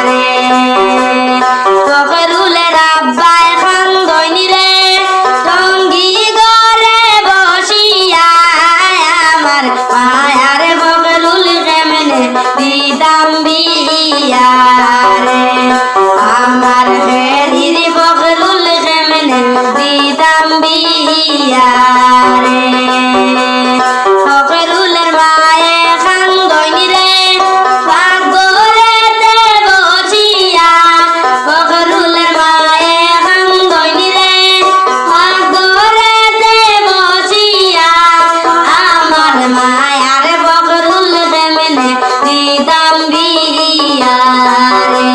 রে ফখরুলের আব্বাই খান্দইনি রে টঙ্গি ঘরে বসিয়া আমার মায়ার ফখরুল কেমনে দিতাম বিয়া রে আমার হেরির ফখরুল কেমনে দিতাম বিয়া রে ফখরুলের মায়ে খান্দইনি রে পাগলেতে বসিয়া ফখরুলের মায়ে খান্দইনি রে পাগলেতে বসিয়া আমার মায়ার ফখরুল কেমনে দিতাম বিয়া রে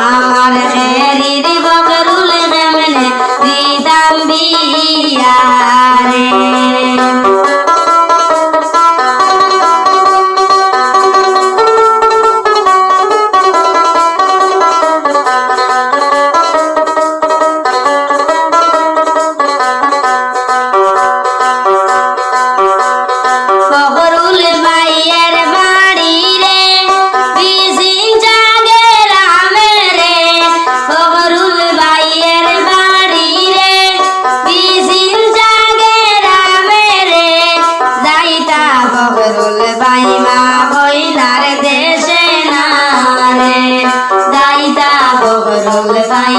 আমার হেরির ফখরুল কেমনে দিতাম বিয়া রে ফখরুল ভাইয়ের বাড়ি রে বিজিন জাগে রামে রে ফখরুল ভাইয়ের বাড়ি রে বিজিন জাগে রামে রে যাইতা ফখরুল ভাই মা বইলার দেশে না রে যাইতা ফখরুল ভাই